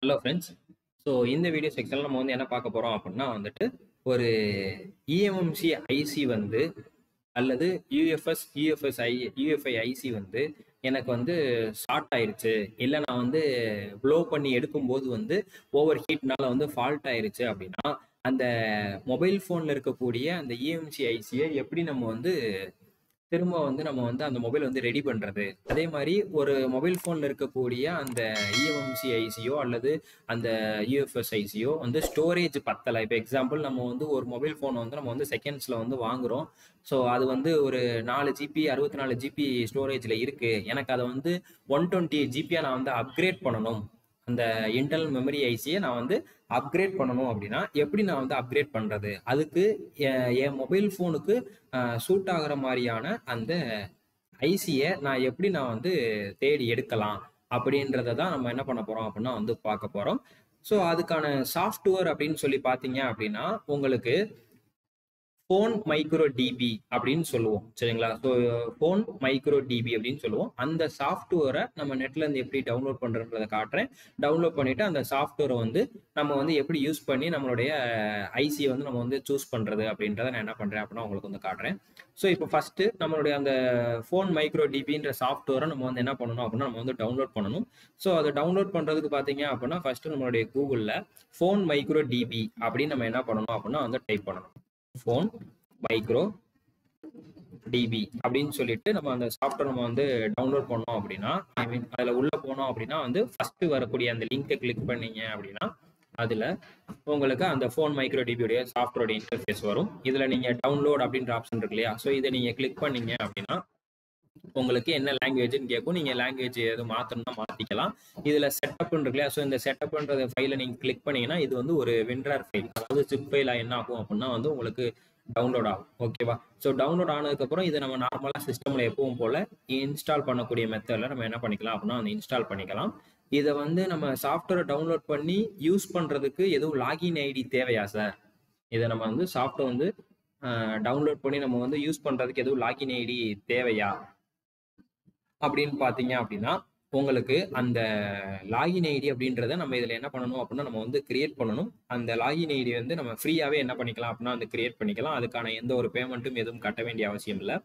Hello friends. So இந்த video செக்ஷனில் நம்ம வந்து என்ன பார்க்க போகிறோம் அப்படின்னா வந்துட்டு ஒரு இஎம்எம்சி ஐசி வந்து அல்லது யூஎஃப்ஐ ஐசி வந்து எனக்கு வந்து ஷார்ட் ஆயிருச்சு, இல்லை நான் வந்து ப்ளோ பண்ணி எடுக்கும்போது வந்து ஓவர் ஹீட்னால வந்து ஃபால்ட் ஆயிருச்சு அப்படின்னா அந்த மொபைல் ஃபோனில் இருக்கக்கூடிய அந்த இஎம்சி ஐசியை எப்படி நம்ம வந்து திரும்ப வந்து நம்ம வந்து அந்த மொபைல் வந்து ரெடி பண்றது. அதே மாதிரி ஒரு மொபைல் ஃபோன்ல இருக்கக்கூடிய அந்த இஎம்எம்சி ஐசியோ அல்லது அந்த யூஎஃப்எஸ் ஐசியோ வந்து ஸ்டோரேஜ் பத்தலை. இப்போ எக்ஸாம்பிள் நம்ம வந்து ஒரு மொபைல் ஃபோன் வந்து நம்ம வந்து செகண்ட்ஸ்ல வந்து வாங்குறோம். ஸோ அது வந்து ஒரு 4 GB 64 GB ஸ்டோரேஜ்ல இருக்கு. எனக்கு அதை வந்து 128 GB நான் வந்து அப்கிரேட் பண்ணணும். அந்த இன்டர்னல் மெமரி ஐசியை நான் வந்து அப்கிரேட் பண்ணணும் அப்படின்னா எப்படி நான் வந்து அப்கிரேட் பண்றது? அதுக்கு என் மொபைல் ஃபோனுக்கு சூட் ஆகுற மாதிரியான அந்த ஐசியை நான் வந்து தேடி எடுக்கலாம் அப்படின்றத தான் நம்ம என்ன பண்ண போறோம் அப்படின்னா வந்து பார்க்க போறோம். ஸோ அதுக்கான சாஃப்ட்வேர் அப்படின்னு சொல்லி பார்த்தீங்க அப்படின்னா உங்களுக்கு ஃபோன் மைக்ரோ டிபி அப்படின்னு சொல்லுவோம், சரிங்களா? ஸோ ஃபோன் மைக்ரோ டிபி அப்படின்னு சொல்லுவோம். அந்த சாஃப்ட்வேரை நம்ம நெட்ல இருந்து எப்படி டவுன்லோட் பண்றதை காட்டுறேன். டவுன்லோட் பண்ணிட்டு அந்த சாஃப்ட்வேரை வந்து நம்ம வந்து எப்படி யூஸ் பண்ணி நம்மளுடைய ஐசியை வந்து நம்ம வந்து சூஸ் பண்றது அப்படின்றத நான் என்ன பண்றேன் அப்படின்னா உங்களுக்கு வந்து காட்டுறேன். ஸோ இப்போ ஃபர்ஸ்ட் நம்மளுடைய அந்த ஃபோன் மைக்ரோ டிபின்ற சாஃப்ட்வேரை நம்ம வந்து என்ன பண்ணணும் அப்படின்னா நம்ம வந்து டவுன்லோட் பண்ணணும். ஸோ அதை டவுன்லோட் பண்றதுக்கு பார்த்தீங்க அப்படின்னா ஃபர்ஸ்ட் நம்மளுடைய கூகுளில் ஃபோன் மைக்ரோ டிபி அப்படின்னு நம்ம என்ன பண்ணணும் அப்படின்னா வந்து டைப் பண்ணணும். ஃபோன் மைக்ரோ டிபி அப்படின்னு சொல்லிட்டு நம்ம அந்த சாஃப்ட்வேர் நம்ம வந்து டவுன்லோட் பண்ணோம் அப்படின்னா, ஐ மீன் அதில் உள்ள போனோம் அப்படின்னா வந்து ஃபர்ஸ்ட் வரக்கூடிய அந்த லிங்கை கிளிக் பண்ணீங்க அப்படின்னா அதில் உங்களுக்கு அந்த ஃபோன் மைக்ரோ டிபியோடைய சாஃப்ட்வேரோட இன்டர்ஃபேஸ் வரும். இதில் நீங்கள் டவுன்லோட் அப்படின்ற ஆப்ஷன் இருக்கு இல்லையா? ஸோ இதை நீங்கள் கிளிக் பண்ணீங்க அப்படின்னா உங்களுக்கு என்ன லாங்குவேஜ்னு கேட்கும். நீங்க லாங்குவேஜ் எதுவும் மாற்றணும்னா மாற்றிக்கலாம். இதில் செட்டப்னு இருக்கு இல்லையா? ஸோ இந்த செட்டப்ன்ற ஃபைலை நீங்கள் கிளிக் பண்ணீங்கன்னா இது வந்து ஒரு வின்ரார் ஃபைல், அதாவது ஜிப் ஃபைலாக என்ன ஆகும் அப்படின்னா வந்து உங்களுக்கு டவுன்லோட் ஆகும். ஓகேவா? ஸோ டவுன்லோட் ஆனதுக்கப்புறம் இதை நம்ம நார்மலாக சிஸ்டமில் எப்பவும் போல் இன்ஸ்டால் பண்ணக்கூடிய மெத்தடில் நம்ம என்ன பண்ணிக்கலாம் அப்படின்னா வந்து இன்ஸ்டால் பண்ணிக்கலாம். இதை வந்து நம்ம சாஃப்ட்வேரை டவுன்லோட் பண்ணி யூஸ் பண்ணுறதுக்கு எதுவும் லாகின் ஐடி தேவையா சார்? இதை நம்ம வந்து சாஃப்ட்வேர் வந்து டவுன்லோட் பண்ணி நம்ம வந்து யூஸ் பண்ணுறதுக்கு எதுவும் லாகின் ஐடி தேவையா அப்படின்னு பார்த்தீங்க அப்படின்னா உங்களுக்கு அந்த லாகின் ஐடி அப்படின்றத நம்ம இதில் என்ன பண்ணணும் அப்படின்னா நம்ம வந்து கிரியேட் பண்ணணும். அந்த லாகின் ஐடி வந்து நம்ம ஃப்ரீயாகவே என்ன பண்ணிக்கலாம் அப்படின்னா வந்து கிரியேட் பண்ணிக்கலாம். அதுக்கான எந்த ஒரு பேமெண்ட்டும் எதுவும் கட்ட வேண்டிய அவசியம் இல்லை.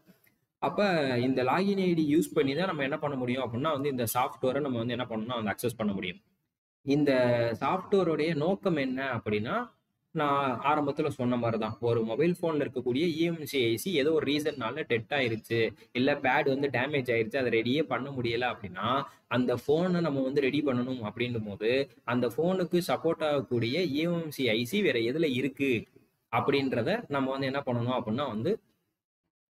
அப்போ இந்த லாகின் ஐடி யூஸ் பண்ணி தான் நம்ம என்ன பண்ண முடியும் அப்படின்னா வந்து இந்த சாஃப்ட்வேரை நம்ம வந்து என்ன பண்ணணும்னா வந்து அக்சஸ் பண்ண முடியும். இந்த சாஃப்ட்வேருடைய நோக்கம் என்ன அப்படின்னா, நான் ஆரம்பத்துல சொன்ன மாதிரி தான். ஒரு மொபைல் ஃபோன்ல இருக்கக்கூடிய இஎம்சி ஐசி ஏதோ ஒரு ரீசன்னால டெட் ஆயிருச்சு, இல்ல பேட் வந்து டேமேஜ் ஆயிருச்சு, அதை ரெடியே பண்ண முடியல அப்படின்னா அந்த ஃபோனை நம்ம வந்து ரெடி பண்ணணும் அப்படின்னும் போது அந்த ஃபோனுக்கு சப்போர்ட் ஆகக்கூடிய இஎம்சி ஐசி வேற எதுல இருக்கு அப்படின்றத நம்ம வந்து என்ன பண்ணணும் அப்படின்னா வந்து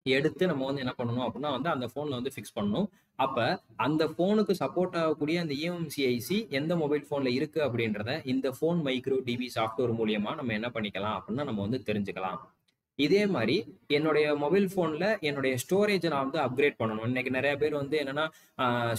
எடுத்து நம்ம வந்து என்ன பண்ணணும் அப்படின்னா வந்து அந்த ஃபோனில் வந்து ஃபிக்ஸ் பண்ணணும். அப்போ அந்த ஃபோனுக்கு சப்போர்ட் ஆகக்கூடிய அந்த இஎம்சி ஐசி எந்த மொபைல் ஃபோனில் இருக்குது அப்படின்றத இந்த ஃபோன் மைக்ரோ டிபி சாஃப்ட்வேர் மூலியமாக நம்ம என்ன பண்ணிக்கலாம் அப்படின்னா நம்ம வந்து தெரிஞ்சுக்கலாம். இதே மாதிரி என்னுடைய மொபைல் ஃபோனில் என்னுடைய ஸ்டோரேஜை நான் வந்து அப்கிரேட் பண்ணணும். இன்னைக்கு நிறைய பேர் வந்து என்னன்னா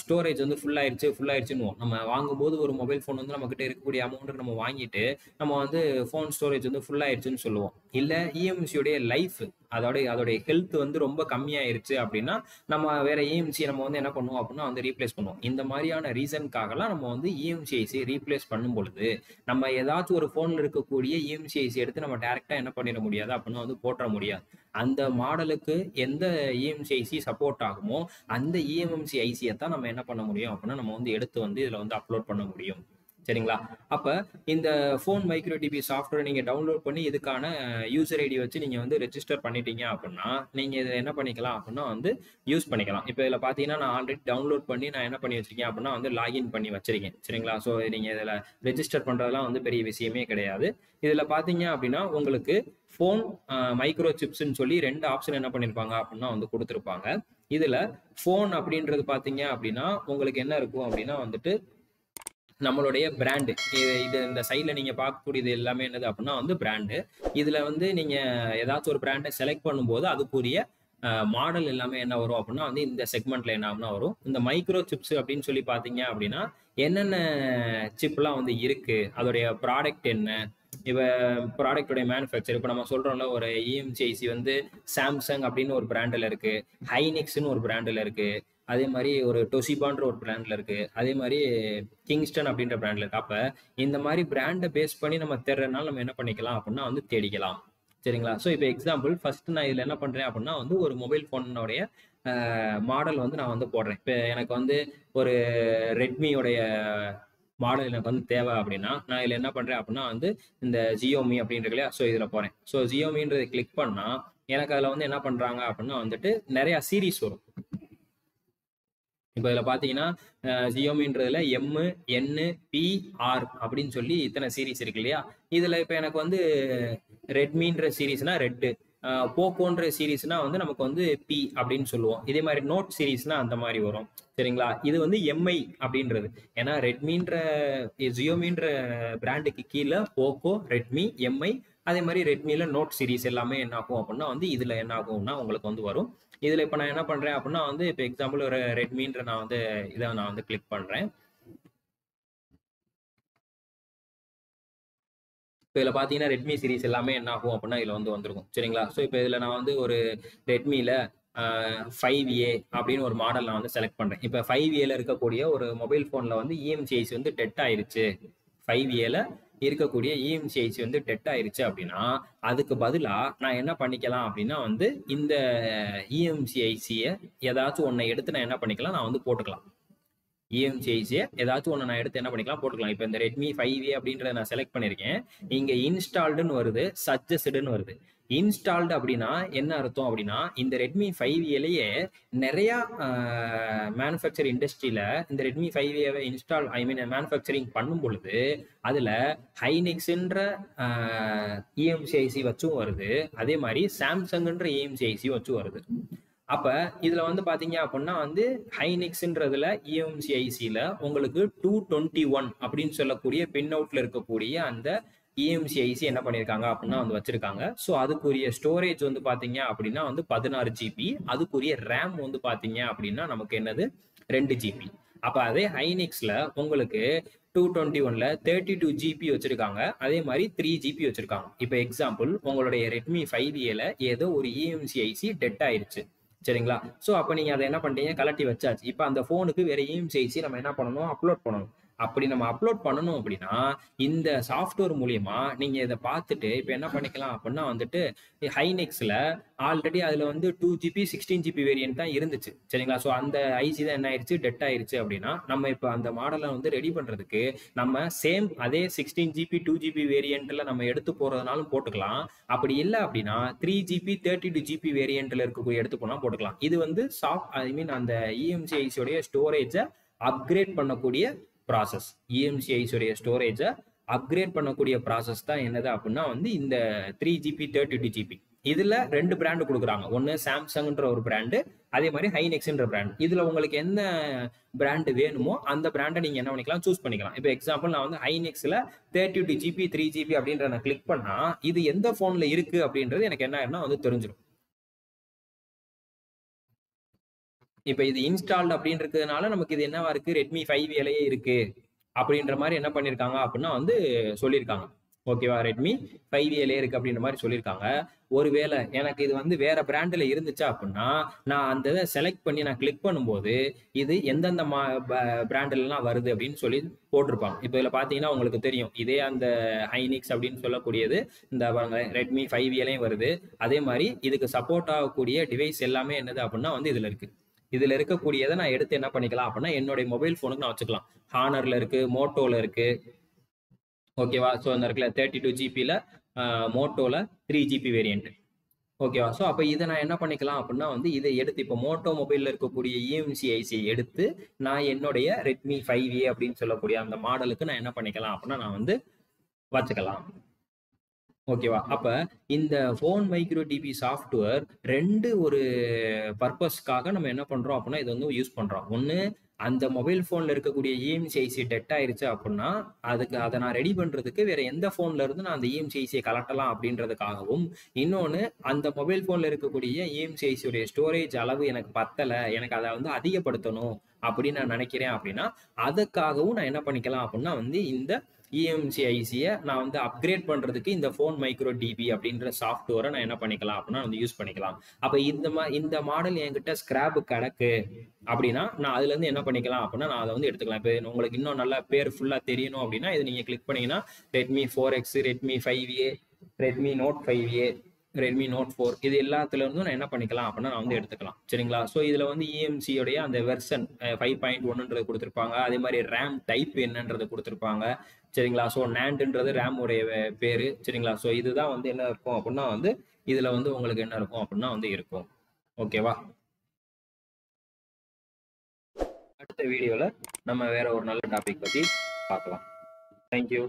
ஸ்டோரேஜ் வந்து ஃபுல் ஆயிடுச்சுன்னு நம்ம வாங்கும்போது ஒரு மொபைல் ஃபோன் வந்து நம்ம கிட்ட இருக்கக்கூடிய அமௌண்ட்டுக்கு நம்ம வாங்கிட்டு நம்ம வந்து ஃபோன் ஸ்டோரேஜ் வந்து ஃபுல் ஆயிடுச்சுன்னு சொல்லுவோம். இல்லை இஎம்சியோடைய லைஃப் அதோடைய ஹெல்த் வந்து ரொம்ப கம்மியாயிருச்சு அப்படின்னா நம்ம வேற இஎம்சி நம்ம வந்து என்ன பண்ணுவோம் அப்படின்னா வந்து ரீப்ளேஸ் பண்ணுவோம். இந்த மாதிரியான ரீசனுக்காகலாம் நம்ம வந்து இஎம்சி ஐசி ரீப்ளேஸ் பண்ணும் பொழுது நம்ம ஏதாச்சும் ஒரு ஃபோனில் இருக்கக்கூடிய இஎம்சி ஐசி எடுத்து நம்ம டேரெக்டாக என்ன பண்ணிட முடியாது அப்படின்னா வந்து போட்டுற முடியாது. அந்த மாடலுக்கு எந்த இஎம்சி ஐசி சப்போர்ட் ஆகுமோ அந்த இஎம்சி ஐசியை தான் நம்ம என்ன பண்ண முடியும் அப்படின்னா நம்ம வந்து எடுத்து வந்து இதில் வந்து அப்லோட் பண்ண முடியும். சரிங்களா? அப்போ இந்த ஃபோன் மைக்ரோ டிபி சாஃப்ட்வேர் நீங்கள் டவுன்லோட் பண்ணி இதுக்கான யூசர் ஐடி வச்சு நீங்கள் வந்து ரெஜிஸ்டர் பண்ணிட்டீங்க அப்படின்னா நீங்கள் இதை என்ன பண்ணிக்கலாம் அப்படின்னா வந்து யூஸ் பண்ணிக்கலாம். இப்போ இதில் பார்த்தீங்கன்னா நான் ஆல்ரெடி டவுன்லோட் பண்ணி நான் என்ன பண்ணி வச்சிருக்கேன் அப்படின்னா வந்து லாகின் பண்ணி வச்சிருக்கேன். சரிங்களா? ஸோ நீங்கள் இதில் ரெஜிஸ்டர் பண்ணுறதுலாம் வந்து பெரிய விஷயமே கிடையாது. இதில் பார்த்தீங்க அப்படின்னா உங்களுக்கு ஃபோன் மைக்ரோ சிப்ஸ்ன்னு சொல்லி 2 ஆப்ஷன் என்ன பண்ணியிருப்பாங்க அப்படின்னா வந்து கொடுத்துருப்பாங்க. இதில் ஃபோன் அப்படின்றது பார்த்தீங்க அப்படின்னா உங்களுக்கு என்ன இருக்கும் அப்படின்னா வந்துட்டு நம்மளுடைய பிராண்டு. இது இந்த சைடில் நீங்கள் பார்க்கக்கூடியது எல்லாமே என்னது அப்படின்னா வந்து பிராண்டு. இதில் வந்து நீங்கள் ஏதாச்சும் ஒரு பிராண்டை செலக்ட் பண்ணும்போது அதுக்குரிய மாடல் எல்லாமே என்ன வரும் அப்படின்னா வந்து இந்த செக்மெண்ட்ல என்ன ஆகும்னா வரும். இந்த மைக்ரோ சிப்ஸ் அப்படின்னு சொல்லி பார்த்தீங்க அப்படின்னா என்னென்ன சிப்லாம் வந்து இருக்கு, அதோடைய ப்ராடக்ட் என்ன, இப்போ ப்ராடக்டோடைய மேனுஃபேக்சர். இப்போ நம்ம சொல்றோம்ல ஒரு இஎம்சி ஐசி வந்து சாம்சங் அப்படின்னு ஒரு பிராண்டில் இருக்கு, ஹைனிக்ஸ்னு ஒரு பிராண்டில் இருக்கு, அதே மாதிரி ஒரு டொசிபான்ற ஒரு பிராண்ட்ல இருக்கு, அதே மாதிரி கிங்ஸ்டன் அப்படின்ற பிராண்ட்ல இருக்கு. அப்ப இந்த மாதிரி பிராண்டை பேஸ் பண்ணி நம்ம தேடுறதுனால நம்ம என்ன பண்ணிக்கலாம் அப்படின்னா வந்து தேடிக்கலாம். சரிங்களா? ஸோ இப்போ எக்ஸாம்பிள் ஃபர்ஸ்ட் நான் இதில் என்ன பண்றேன் அப்படின்னா வந்து ஒரு மொபைல் ஃபோனுடைய மாடல் வந்து நான் வந்து போடுறேன். இப்போ எனக்கு வந்து ஒரு ரெட்மியோடைய மாடல் எனக்கு வந்து தேவை அப்படின்னா நான் இதில் என்ன பண்றேன் அப்படின்னா வந்து இந்த ஜியோமி அப்படின்றது இல்லையா, ஸோ இதில் போறேன். ஸோ ஜியோமின்றதை கிளிக் பண்ணா எனக்கு அதில் வந்து என்ன பண்றாங்க அப்படின்னா வந்துட்டு நிறைய சீரீஸ் வரும். இப்போ இதில் பார்த்தீங்கன்னா ஜியோமின்றதுல எம்மு என்னு பி ஆர் அப்படின்னு சொல்லி இத்தனை சீரீஸ் இருக்கு இல்லையா. இதில் இப்போ எனக்கு வந்து ரெட்மின்ற சீரீஸ்னா ரெட்டு, போக்கோன்ற சீரீஸ்னா வந்து நமக்கு வந்து பி அப்படின்னு சொல்லுவோம். இதே மாதிரி நோட் சீரீஸ்னா அந்த மாதிரி வரும். சரிங்களா? இது வந்து எம்ஐ அப்படின்றது. ஏன்னா ரெட்மின்ற ஜியோமின்ற பிராண்டுக்கு கீழே போக்கோ, ரெட்மி, எம்ஐ, அதே மாதிரி ரெட்மியில நோட் சீரீஸ் எல்லாமே என்ன ஆகும் அப்படின்னா வந்து இதுல என்ன ஆகும்னா உங்களுக்கு வந்து வரும். இதுல இப்ப நான் என்ன பண்றேன் அப்படின்னா வந்து இப்போ எக்ஸாம்பிள் ஒரு ரெட்மின்ற நான் வந்து இதை நான் வந்து கிளிக் பண்றேன். இப்போ இதில் பார்த்தீங்கன்னா ரெட்மி சீரிஸ் எல்லாமே என்ன ஆகும் அப்படின்னா இதில் வந்து வந்துருக்கும். சரிங்களா? ஸோ இப்போ இதில் நான் வந்து ஒரு ரெட்மியில் 5A அப்படின்னு ஒரு மாடல் நான் வந்து செலக்ட் பண்ணுறேன். இப்போ 5Aல இருக்கக்கூடிய ஒரு மொபைல் ஃபோனில் வந்து இஎம்சிஐசி வந்து டெட் ஆயிருச்சு, 5Aல இருக்கக்கூடிய இஎம்சிஐசி வந்து டெட் ஆயிருச்சு அப்படின்னா அதுக்கு பதிலாக நான் என்ன பண்ணிக்கலாம் அப்படின்னா வந்து இந்த இஎம்சிஐசியை ஏதாச்சும் ஒன்றை எடுத்து நான் என்ன பண்ணிக்கலாம், நான் வந்து போட்டுக்கலாம். இஎம்சிஐசியை ஏதாச்சும் ஒன்று நான் எடுத்து என்ன பண்ணிக்கலாம், போட்டுக்கலாம். இப்போ இந்த ரெட்மி 5A அப்படின்றத நான் செலக்ட் பண்ணியிருக்கேன். இங்கே இன்ஸ்டால்டுன்னு வருது, சஜஸ்டுன்னு வருது. இன்ஸ்டால்டு அப்படின்னா என்ன அர்த்தம் அப்படின்னா இந்த ரெட்மி 5Aலேயே நிறையா மேனுஃபேக்சர் இண்டஸ்ட்ரியில் இந்த ரெட்மி 5Aவை மேனுஃபேக்சரிங் பண்ணும் பொழுது அதில் ஹைனிக்ஸ்ன்ற இஎம்சிஐசி வச்சும் வருது, அதே மாதிரி சாம்சங்ன்ற இஎம்சிஐசி வச்சும் வருது. அப்ப இதுல வந்து பாத்தீங்க அப்படின்னா வந்து ஹைனிக்ஸ்ன்றதுல இஎம்சிஐசில உங்களுக்கு 221 அப்படின்னு சொல்லக்கூடிய பின் அவுட்ல இருக்கக்கூடிய அந்த இஎம்சிஐசி என்ன பண்ணிருக்காங்க அப்படின்னா வந்து வச்சிருக்காங்க. ஸோ அதுக்குரிய ஸ்டோரேஜ் வந்து பாத்தீங்க அப்படின்னா வந்து 16 GB, அதுக்குரிய ரேம் வந்து பாத்தீங்க அப்படின்னா நமக்கு என்னது 2 GB. அப்ப அதே ஹைனிக்ஸ்ல உங்களுக்கு 221ல 32 GB வச்சிருக்காங்க, அதே மாதிரி 3 GB வச்சிருக்காங்க. இப்போ எக்ஸாம்பிள் உங்களுடைய ரெட்மி 5Aல ஏதோ ஒரு இஎம்சிஐசி டெட் ஆயிருச்சு. சரிங்களா? ஸோ அப்போ நீங்கள் அதை என்ன பண்ணிட்டீங்க, கலட்டி வச்சாச்சு. இப்போ அந்த ஃபோனுக்கு வேற இஎம்சிஐசி நம்ம என்ன பண்ணணும், அப்லோட் பண்ணணும். அப்படி நம்ம அப்லோட் பண்ணணும் அப்படின்னா இந்த சாஃப்ட்வேர் மூலியமா நீங்க இதை பார்த்துட்டு இப்போ என்ன பண்ணிக்கலாம் அப்படின்னா வந்துட்டு ஹைனெக்ஸ்ல ஆல்ரெடி அதுல வந்து 2GB 16GB வேரியன்ட் தான் இருந்துச்சு. சரிங்களா? ஸோ அந்த ஐசி தான் என்ன ஆயிடுச்சு, டெட் ஆயிருச்சு. அப்படின்னா நம்ம இப்போ அந்த மாடலை வந்து ரெடி பண்றதுக்கு நம்ம சேம் அதே 16GB 2GB வேரியன்ட்ல நம்ம எடுத்து போறதுனாலும் போட்டுக்கலாம். அப்படி இல்லை அப்படின்னா 3GB 32GB வேரியன்ட்ல இருக்கக்கூடிய எடுத்து போனா போட்டுக்கலாம். இது வந்து அந்த இஎம்சிஐசியோடைய ஸ்டோரேஜை அப்கிரேட் பண்ணக்கூடிய ப்ராசஸ். இஎம்சிஐசியோடைய ஸ்டோரேஜை அப்கிரேட் பண்ணக்கூடிய ப்ராசஸ் தான் என்னது அப்படின்னா வந்து இந்த 3GB 32GB. இதுல 2 பிராண்டு கொடுக்குறாங்க, ஒன்னு சாம்சங்ன்ற ஒரு பிராண்டு, அதே மாதிரி ஹைனெக்ஸ்ன்ற பிராண்ட். இதுல உங்களுக்கு என்ன பிராண்டு வேணுமோ அந்த பிராண்டை நீங்க என்ன பண்ணிக்கலாம், சூஸ் பண்ணிக்கலாம். இப்போ எக்ஸாம்பிள் நான் வந்து ஹைனெக்ஸ்ல 32GB 3GB அப்படின்ற நான் கிளிக் பண்ணா இது எந்த போன்ல இருக்கு அப்படின்றது எனக்கு என்ன ஆயிரும்னா வந்து தெரிஞ்சிடும். இப்போ இது இன்ஸ்டால்டு அப்படின்னு இருக்கிறதுனால நமக்கு இது என்னவா இருக்கு, ரெட்மி 5Aலயே இருக்கு அப்படின்ற மாதிரி என்ன பண்ணிருக்காங்க அப்படின்னா வந்து சொல்லியிருக்காங்க. ஓகேவா? ரெட்மி 5Aலயே இருக்கு அப்படின்ற மாதிரி சொல்லியிருக்காங்க. ஒருவேளை எனக்கு இது வந்து வேற பிராண்ட்ல இருந்துச்சா அப்படின்னா நான் அந்த இதை செலக்ட் பண்ணி நான் கிளிக் பண்ணும்போது இது எந்தெந்த பிராண்ட்லாம் வருது அப்படின்னு சொல்லி போட்டிருப்பாங்க. இப்போ இதில் பார்த்தீங்கன்னா உங்களுக்கு தெரியும், இதே அந்த ஹைனிக்ஸ் அப்படின்னு சொல்லக்கூடியது இந்த ரெட்மி 5Aலையும் வருது. அதே மாதிரி இதுக்கு சப்போர்ட் ஆகக்கூடிய டிவைஸ் எல்லாமே என்னது அப்படின்னா வந்து இதுல இருக்கு. இதுல இருக்கக்கூடியதை நான் எடுத்து என்ன பண்ணிக்கலாம் அப்படின்னா என்னுடைய மொபைல் போனுக்கு நான் வச்சுக்கலாம். ஹானர்ல இருக்கு, மோட்டோல இருக்கு. ஓகேவா? ஸோ அந்த இருக்குல்ல 32GBல மோட்டோல 3GB வேரியன்ட். ஓகேவா? ஸோ அப்போ இதை நான் என்ன பண்ணிக்கலாம் அப்படின்னா வந்து இதை எடுத்து இப்போ மோட்டோ மொபைலில் இருக்கக்கூடிய இஎம்சிஐசியை எடுத்து நான் என்னுடைய ரெட்மி 5A அப்படின்னு சொல்லக்கூடிய அந்த மாடலுக்கு நான் என்ன பண்ணிக்கலாம் அப்படின்னா நான் வந்து வச்சுக்கலாம். ஓகேவா? அப்ப இந்த ஃபோன் மைக்ரோ டிபி சாஃப்ட்வேர் 2 ஒரு பர்பஸ்க்காக நம்ம என்ன பண்றோம் அப்படின்னா இது வந்து யூஸ் பண்றோம். ஒன்று அந்த மொபைல் ஃபோனில் இருக்கக்கூடிய இஎம்சிஐசி டெட் ஆயிருச்சு அப்படின்னா அதை நான் ரெடி பண்ணுறதுக்கு வேற எந்த ஃபோன்ல இருந்து நான் அந்த இஎம்சிஐசியை கலட்டலாம் அப்படின்றதுக்காகவும், இன்னொன்று அந்த மொபைல் ஃபோனில் இருக்கக்கூடிய இஎம்சிஐசியோடைய ஸ்டோரேஜ் அளவு எனக்கு பத்தலை, எனக்கு அதை வந்து அதிகப்படுத்தணும் அப்படின்னு நான் நினைக்கிறேன் அப்படின்னா அதுக்காகவும் நான் என்ன பண்ணிக்கலாம் அப்படின்னா வந்து இந்த இஎம்சிஐசியை நான் வந்து அப்கிரேட் பண்றதுக்கு இந்த ஃபோன் மைக்ரோ டிபி அப்படின்ற சாஃப்ட்வேரை நான் என்ன பண்ணிக்கலாம் அப்படின்னா வந்து யூஸ் பண்ணிக்கலாம். அப்ப இந்த மாடல் என்கிட்ட ஸ்கிராப் கிடக்கு அப்படின்னா நான் அதுல இருந்து என்ன பண்ணிக்கலாம் அப்படின்னா நான் அதை வந்து எடுத்துக்கலாம். இப்போ உங்களுக்கு இன்னும் நல்லா பேர் ஃபுல்லா தெரியணும் அப்படின்னா இது நீங்க கிளிக் பண்ணீங்கன்னா Redmi 4X, Redmi 5A, Redmi Note 5A, Redmi Note 4 இது எல்லாத்துல இருந்தும் நான் என்ன பண்ணிக்கலாம் அப்படின்னா நான் வந்து எடுத்துக்கலாம். சரிங்களா? ஸோ இதுல வந்து இஎம்சியோடைய அந்த வெர்ஷன் 5.1 கொடுத்துருப்பாங்க. அதே மாதிரி ரேம் டைப் என்னன்றது கொடுத்துருப்பாங்க. சரிங்களா? ஸோ நேண்ட்ன்றது ரேம் உடைய பேரு. சரிங்களா? ஸோ இதுதான் வந்து என்ன இருக்கும் அப்படின்னா வந்து இதுல வந்து உங்களுக்கு என்ன இருக்கும் அப்படின்னா வந்து இருக்கும். ஓகேவா? அடுத்த வீடியோல நம்ம வேற ஒரு நல்ல டாபிக் பத்தி பார்க்கலாம். தேங்க்யூ.